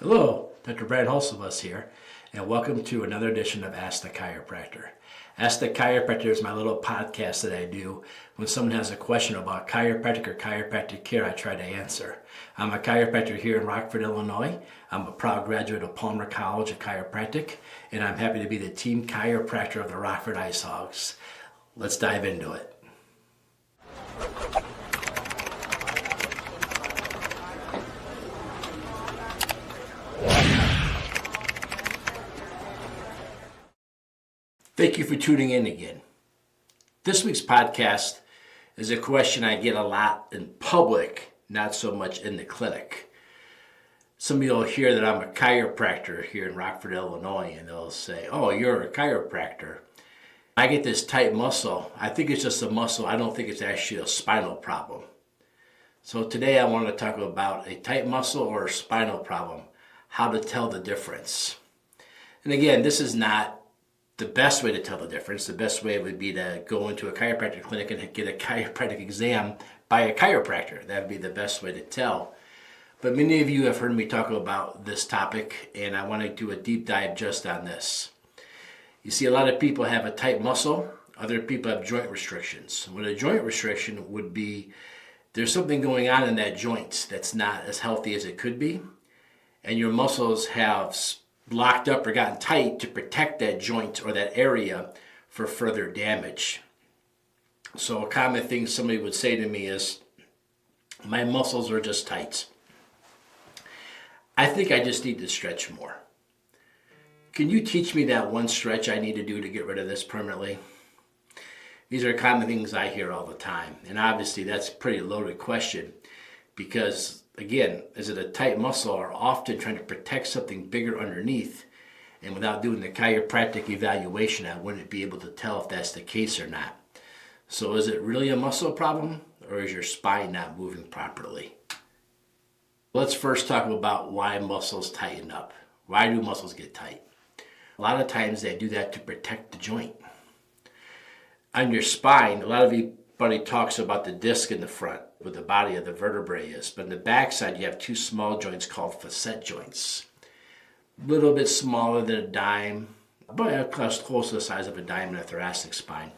Hello, Dr. Brant Hulsebus here, and welcome to another edition of Ask the Chiropractor. Ask the Chiropractor is my little podcast that I do when someone has a question about chiropractic or chiropractic care. I try to answer. I'm a chiropractor here in Rockford, Illinois. I'm a proud graduate of Palmer College of Chiropractic, and I'm happy to be the team chiropractor of the Rockford Ice Hogs. Let's dive into it. Thank you for tuning in again. This week's podcast is a question I get a lot in public, not so much in the clinic. Some of you will hear that I'm a chiropractor here in Rockford, Illinois, and they'll say, "Oh, you're a chiropractor." I get this tight muscle. I think it's just a muscle. I don't think it's actually a spinal problem. So today I want to talk about a tight muscle or a spinal problem, how to tell the difference. And again, this is not the best way to tell the difference. The best way would be to go into a chiropractic clinic and get a chiropractic exam by a chiropractor. That would be the best way to tell. But many of you have heard me talk about this topic, and I want to do a deep dive just on this. You see, a lot of people have a tight muscle. Other people have joint restrictions. What a joint restriction would be, there's something going on in that joint that's not as healthy as it could be, and your muscles have blocked up or gotten tight to protect that joint or that area for further damage. So a common thing somebody would say to me is, my muscles are just tight. I think I just need to stretch more. Can you teach me that one stretch I need to do to get rid of this permanently? These are common things I hear all the time. And obviously that's a pretty loaded question because, again, is it a tight muscle or often trying to protect something bigger underneath? And without doing the chiropractic evaluation, I wouldn't be able to tell if that's the case or not. So is it really a muscle problem or is your spine not moving properly? Let's first talk about why muscles tighten up. Why do muscles get tight? A lot of times they do that to protect the joint. On your spine, a lot of everybody talks about the disc in the front, where the body of the vertebrae is. But in the backside, you have two small joints called facet joints. A little bit smaller than a dime, but close to the size of a dime in a thoracic spine.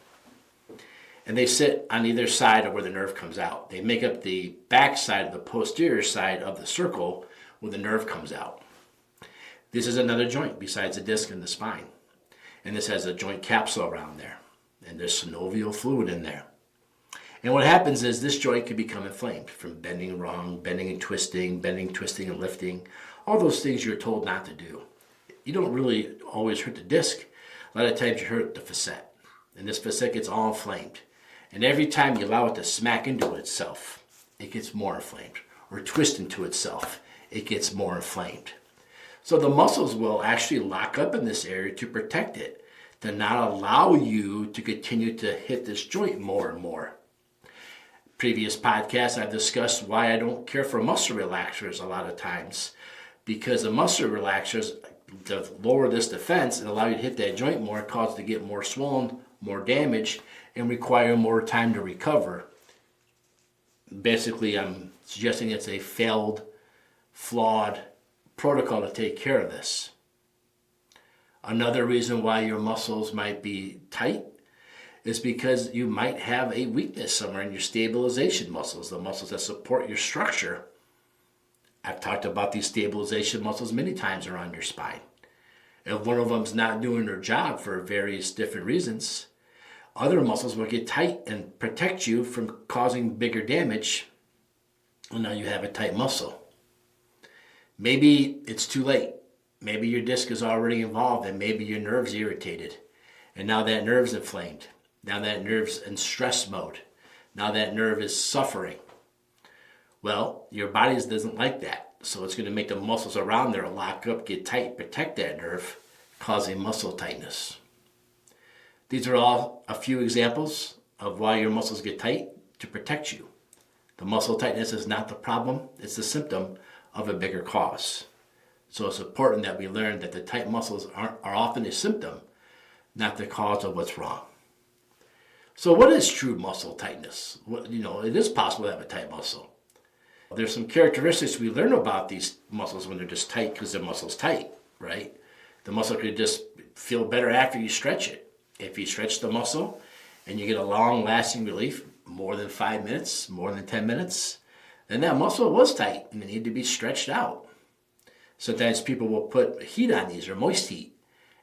And they sit on either side of where the nerve comes out. They make up the backside of the posterior side of the circle where the nerve comes out. This is another joint besides the disc in the spine. And this has a joint capsule around there. And there's synovial fluid in there. And what happens is this joint can become inflamed from bending wrong, bending and twisting and lifting, all those things you're told not to do. You don't really always hurt the disc. A lot of times you hurt the facet. And this facet gets all inflamed. And every time you allow it to smack into itself, it gets more inflamed. Or twist into itself, it gets more inflamed. So the muscles will actually lock up in this area to protect it, to not allow you to continue to hit this joint more and more. Previous podcasts, I've discussed why I don't care for muscle relaxers a lot of times, because the muscle relaxers, to lower this defense and allow you to hit that joint more, cause it to get more swollen, more damage, and require more time to recover. Basically, I'm suggesting it's a failed, flawed protocol to take care of this. Another reason why your muscles might be tight is because you might have a weakness somewhere in your stabilization muscles, the muscles that support your structure. I've talked about these stabilization muscles many times around your spine. If one of them's not doing their job for various different reasons, other muscles will get tight and protect you from causing bigger damage, and now you have a tight muscle. Maybe it's too late. Maybe your disc is already involved and maybe your nerve's irritated. And now that nerve's inflamed. Now that nerve's in stress mode. Now that nerve is suffering. Well, your body doesn't like that. So it's going to make the muscles around there lock up, get tight, protect that nerve, causing muscle tightness. These are all a few examples of why your muscles get tight to protect you. The muscle tightness is not the problem. It's the symptom of a bigger cause. So it's important that we learn that the tight muscles are often a symptom, not the cause of what's wrong. So what is true muscle tightness? It is possible to have a tight muscle. There's some characteristics we learn about these muscles when they're just tight because the muscle's tight, right? The muscle could just feel better after you stretch it. If you stretch the muscle and you get a long-lasting relief, more than 5 minutes, more than 10 minutes, then that muscle was tight and it needed to be stretched out. Sometimes people will put heat on these or moist heat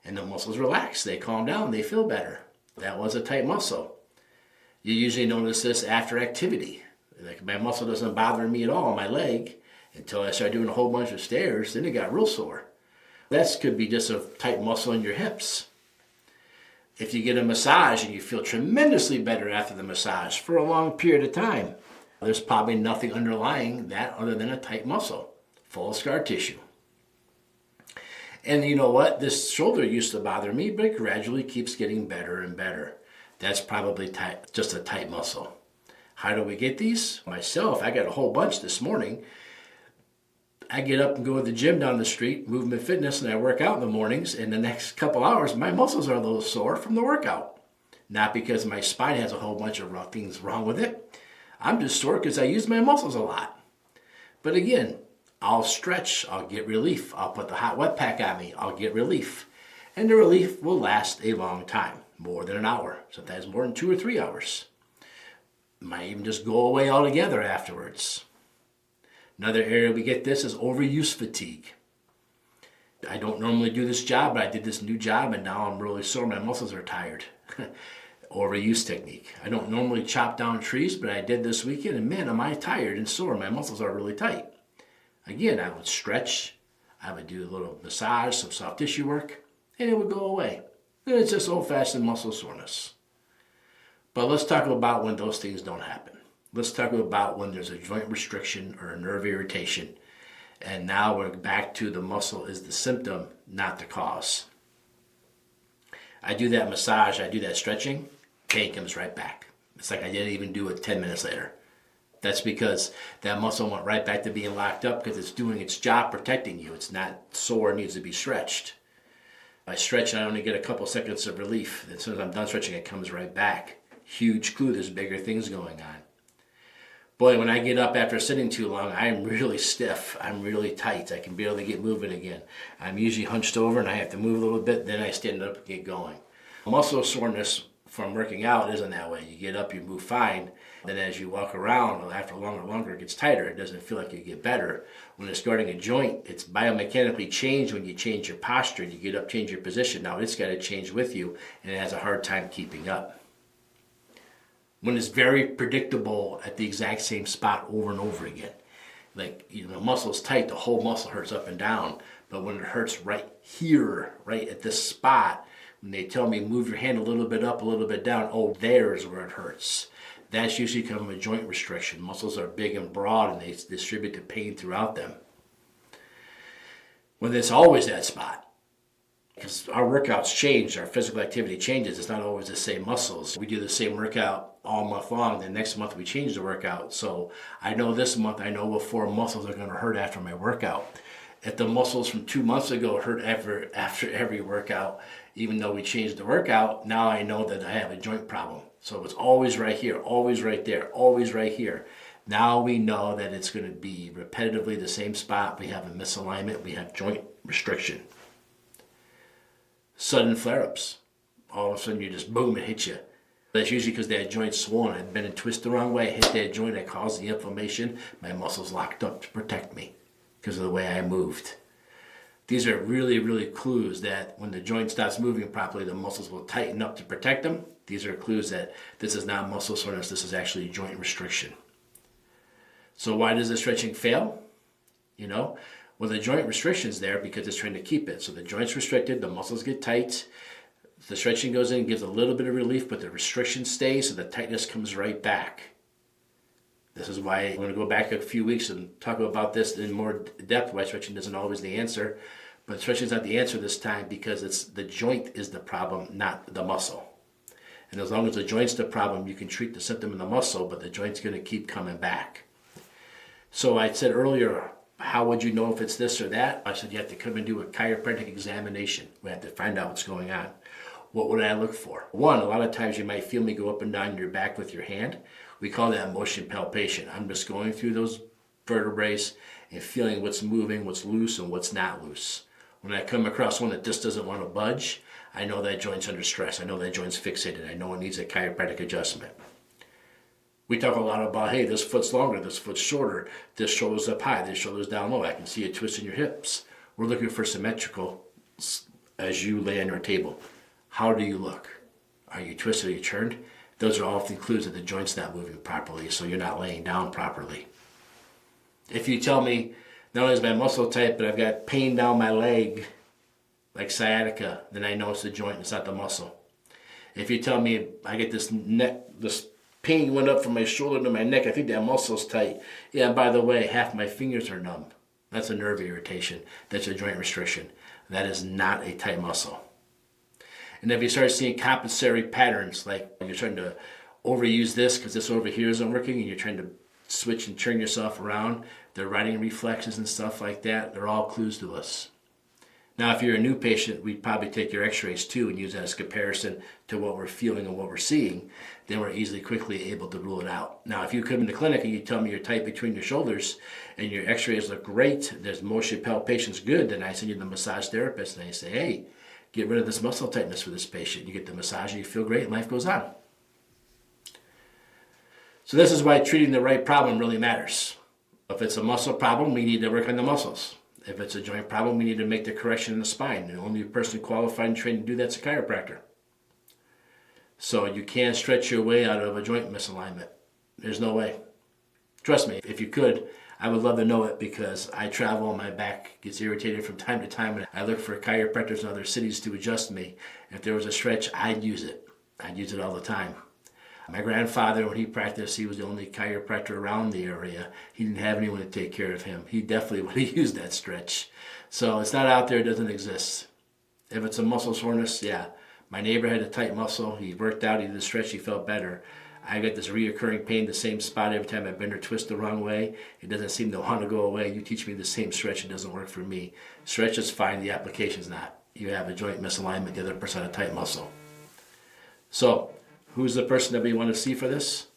and the muscles relax. They calm down. They feel better. That was a tight muscle. You usually notice this after activity. Like my muscle doesn't bother me at all on my leg until I start doing a whole bunch of stairs. Then it got real sore. That could be just a tight muscle in your hips. If you get a massage and you feel tremendously better after the massage for a long period of time, there's probably nothing underlying that other than a tight muscle, full of scar tissue. And you know what? This shoulder used to bother me, but it gradually keeps getting better and better. That's probably tight, just a tight muscle. How do we get these? Myself, I got a whole bunch this morning. I get up and go to the gym down the street, Movement Fitness, and I work out in the mornings. And the next couple hours, my muscles are a little sore from the workout. Not because my spine has a whole bunch of things wrong with it. I'm just sore because I use my muscles a lot. But again, I'll stretch, I'll get relief. I'll put the hot wet pack on me, I'll get relief. And the relief will last a long time, more than an hour, sometimes more than 2 or 3 hours. Might even just go away altogether afterwards. Another area we get this is overuse fatigue. I don't normally do this job, but I did this new job and now I'm really sore. My muscles are tired. Overuse technique. I don't normally chop down trees, but I did this weekend and man, am I tired and sore. My muscles are really tight. Again, I would stretch. I would do a little massage, some soft tissue work, and it would go away. And it's just old-fashioned muscle soreness. But let's talk about when those things don't happen. Let's talk about when there's a joint restriction or a nerve irritation. And now we're back to the muscle is the symptom, not the cause. I do that massage, I do that stretching, pain comes right back. It's like I didn't even do it 10 minutes later. That's because that muscle went right back to being locked up because it's doing its job protecting you. It's not sore, it needs to be stretched. By stretching, I only get a couple seconds of relief. As soon as I'm done stretching, it comes right back. Huge clue, there's bigger things going on. Boy, when I get up after sitting too long, I'm really stiff. I'm really tight. I can barely get moving again. I'm usually hunched over and I have to move a little bit, then I stand up and get going. Muscle soreness from working out isn't that way. You get up, you move fine. Then as you walk around, after longer, it gets tighter. It doesn't feel like you get better. When it's guarding a joint, it's biomechanically changed when you change your posture. You get up, change your position. Now it's got to change with you, and it has a hard time keeping up. When it's very predictable at the exact same spot over and over again. Like, the muscle's tight, the whole muscle hurts up and down. But when it hurts right here, right at this spot, when they tell me move your hand a little bit up, a little bit down, oh, there's where it hurts. That's usually come a joint restriction. Muscles are big and broad and they distribute the pain throughout them. When it's always that spot, because our workouts change, our physical activity changes. It's not always the same muscles. We do the same workout all month long. The next month we change the workout. So I know this month, I know what 4 muscles are going to hurt after my workout. If the muscles from 2 months ago hurt after every workout, even though we changed the workout, now I know that I have a joint problem. So it's always right here, always right there, always right here. Now we know that it's going to be repetitively the same spot. We have a misalignment. We have joint restriction. Sudden flare-ups. All of a sudden you just boom, it hits you. That's usually because that joint's swollen. I've been and twisted the wrong way, hit that joint, that caused the inflammation. My muscles locked up to protect me because of the way I moved. These are really, really clues that when the joint stops moving properly, the muscles will tighten up to protect them. These are clues that this is not muscle soreness, this is actually joint restriction. So why does the stretching fail? Well, the joint restriction's there because it's trying to keep it. So the joint's restricted, the muscles get tight, the stretching goes in, gives a little bit of relief, but the restriction stays, so the tightness comes right back. This is why I'm going to go back a few weeks and talk about this in more depth, why stretching isn't always the answer. But stretching is not the answer this time because it's the joint is the problem, not the muscle. And as long as the joint's the problem, you can treat the symptom in the muscle, but the joint's going to keep coming back. So I said earlier, how would you know if it's this or that? I said you have to come and do a chiropractic examination. We have to find out what's going on. What would I look for? One, a lot of times you might feel me go up and down your back with your hand. We call that motion palpation. I'm just going through those vertebrae and feeling what's moving, what's loose, and what's not loose. When I come across one that just doesn't want to budge, I know that joint's under stress. I know that joint's fixated. I know it needs a chiropractic adjustment. We talk a lot about, hey, this foot's longer, this foot's shorter, this shoulder's up high, this shoulder's down low. I can see a twist in your hips. We're looking for symmetrical as you lay on your table. How do you look? Are you twisted? Are you turned? Those are often clues that the joint's not moving properly, so you're not laying down properly. If you tell me, not only is my muscle tight, but I've got pain down my leg, like sciatica, then I know it's the joint, it's not the muscle. If you tell me I get this pain went up from my shoulder to my neck, I think that muscle's tight. Yeah, by the way, half my fingers are numb. That's a nerve irritation. That's a joint restriction. That is not a tight muscle. And if you start seeing compensatory patterns, like you're trying to overuse this because this over here isn't working, and you're trying to switch and turn yourself around, the riding reflexes and stuff like that, they're all clues to us. Now, if you're a new patient, we'd probably take your x-rays too and use that as comparison to what we're feeling and what we're seeing. Then we're quickly able to rule it out. Now, if you come in the clinic and you tell me you're tight between your shoulders and your x-rays look great, there's motion palpation's good, then I send you to the massage therapist and I say, hey, get rid of this muscle tightness for this patient. You get the massage and you feel great and life goes on. So this is why treating the right problem really matters. If it's a muscle problem, we need to work on the muscles. If it's a joint problem, we need to make the correction in the spine. The only person qualified and trained to do that's a chiropractor. So you can't stretch your way out of a joint misalignment. There's no way. Trust me, if you could, I would love to know it, because I travel and my back gets irritated from time to time, and I look for chiropractors in other cities to adjust me. If there was a stretch, I'd use it. I'd use it all the time. My grandfather, when he practiced, he was the only chiropractor around the area. He didn't have anyone to take care of him. He definitely would have used that stretch. So it's not out there, it doesn't exist. If it's a muscle soreness, yeah. My neighbor had a tight muscle. He worked out, he did a stretch, he felt better. I get this reoccurring pain, the same spot every time I bend or twist the wrong way. It doesn't seem to want to go away. You teach me the same stretch, it doesn't work for me. Stretch is fine, the application's not. You have a joint misalignment, the other person had a tight muscle. So, who's the person that we want to see for this?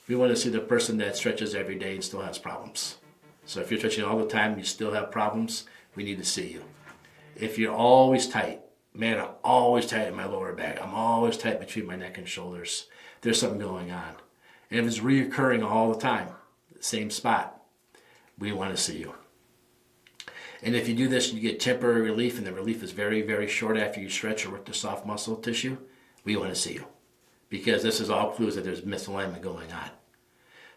We want to see the person that stretches every day and still has problems. So if you're stretching all the time and you still have problems, we need to see you. If you're always tight, man, I'm always tight in my lower back. I'm always tight between my neck and shoulders. There's something going on. And if it's reoccurring all the time, same spot, we want to see you. And if you do this and you get temporary relief, and the relief is very, very short after you stretch or work the soft muscle tissue, we want to see you. Because this is all clues that there's misalignment going on.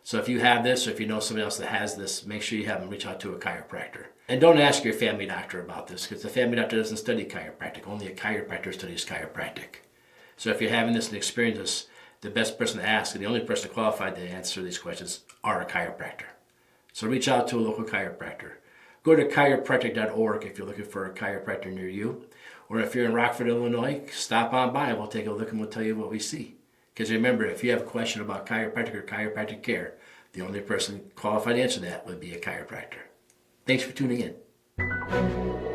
So if you have this, or if you know somebody else that has this, make sure you have them reach out to a chiropractor. And don't ask your family doctor about this, because the family doctor doesn't study chiropractic. Only a chiropractor studies chiropractic. So if you're having this and experience this, the best person to ask, and the only person qualified to answer these questions, are a chiropractor. So reach out to a local chiropractor. Go to chiropractic.org if you're looking for a chiropractor near you. Or if you're in Rockford, Illinois, stop on by. We'll take a look and we'll tell you what we see. Because remember, if you have a question about chiropractic or chiropractic care, the only person qualified to answer that would be a chiropractor. Thanks for tuning in.